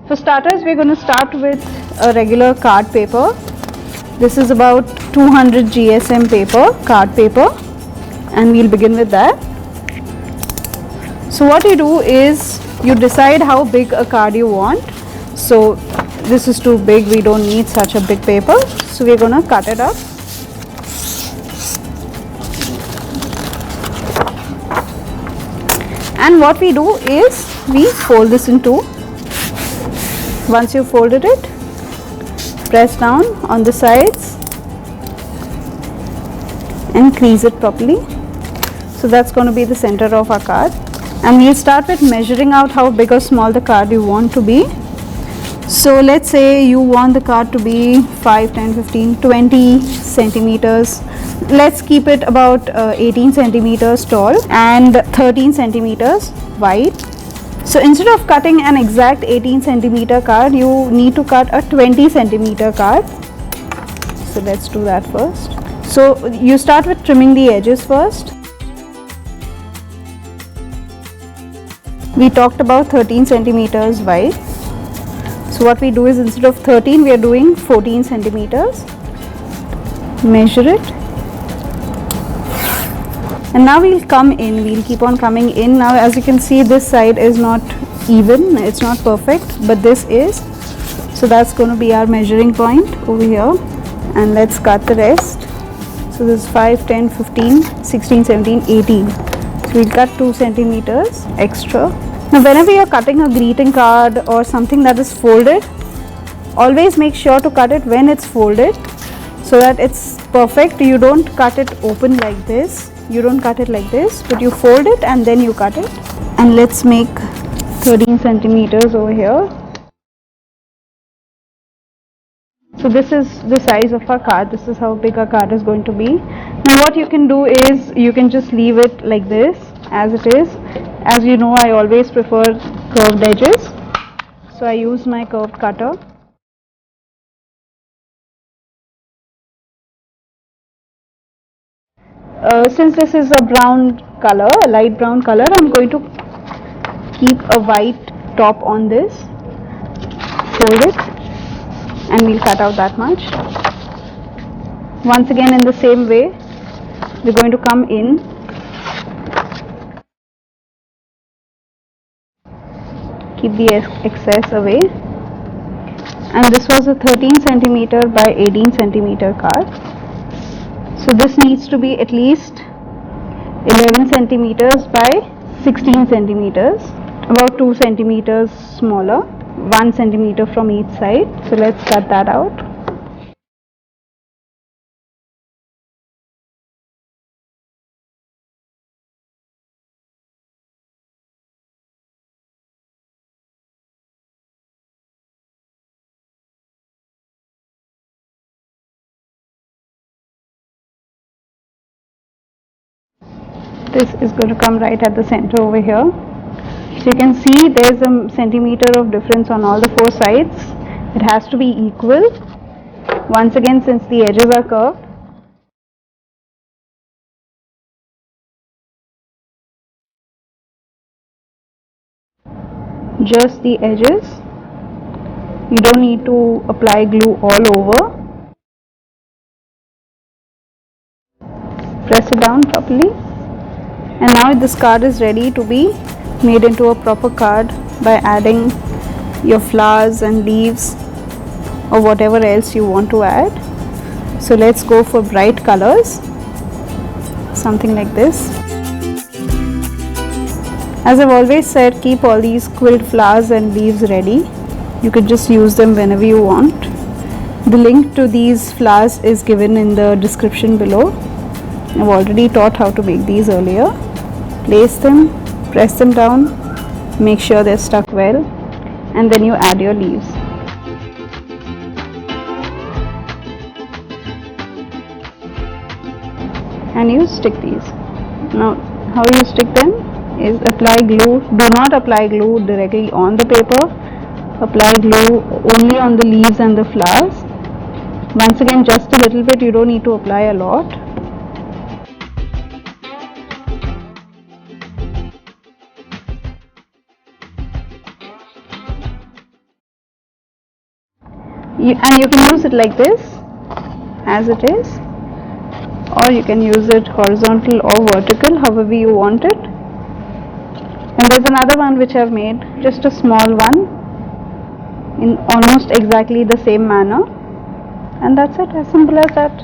For starters, we're going to start with a regular card paper. This is about 200 GSM paper, card paper, and we'll begin with that. So what you do is you decide how big a card you want. So this is too big, we don't need such a big paper. So we're going to cut it up. And what we do is we fold this in two. Once you folded it, press down on the sides and crease it properly. So that's going to be the center of our card. And we'll start with measuring out how big or small the card you want to be. So let's say you want the card to be 5, 10, 15, 20 centimeters. Let's keep it about 18 centimeters tall and 13 centimeters wide. So instead of cutting an exact 18 centimeter card, you need to cut a 20 centimeter card. So let's do that first. So you start with trimming the edges first. We talked about 13 centimeters wide. So what we do is instead of 13, we are doing 14 centimeters. Measure it. And now we'll come in, we'll keep on coming in. Now as you can see, this side is not even, it's not perfect, but this is. So that's going to be our measuring point over here. And let's cut the rest. So this is 5, 10, 15, 16, 17, 18. So we'll cut 2 centimeters extra. Now whenever you're cutting a greeting card or something that is folded, always make sure to cut it when it's folded so that it's perfect. You don't cut it open like this. You don't cut it like this, but you fold it and then you cut it. And let's make 13 centimeters over here. So this is the size of our card. This is how big our card is going to be. Now what you can do is you can just leave it like this as it is. As you know, I always prefer curved edges. So I use my curved cutter. Since this is a brown color, a light brown color, I'm going to keep a white top on this, fold it, and we'll cut out that much. Once again in the same way, we're going to come in, keep the excess away, and this was a 13 centimeter by 18 centimeter card. So this needs to be at least 11 centimeters by 16 centimeters, about 2 centimeters smaller, 1 centimeter from each side. So let's cut that out. This is going to come right at the center over here. So you can see there's a centimeter of difference on all the 4 sides. It has to be equal. Once again, since the edges are curved, just the edges. You don't need to apply glue all over. Press it down properly. And now this card is ready to be made into a proper card by adding your flowers and leaves or whatever else you want to add. So let's go for bright colors, something like this. As I've always said, keep all these quilled flowers and leaves ready. You can just use them whenever you want. The link to these flowers is given in the description below. I've already taught how to make these earlier. Place them, press them down, make sure they're stuck well, and then you add your leaves. And you stick these. Now how you stick them is apply glue. Do not apply glue directly on the paper. Apply glue only on the leaves and the flowers. Once again, just a little bit, you don't need to apply a lot. And you can use it like this as it is, or you can use it horizontal or vertical, however you want it. And there's another one which I've made, just a small one in almost exactly the same manner, and that's it, as simple as that.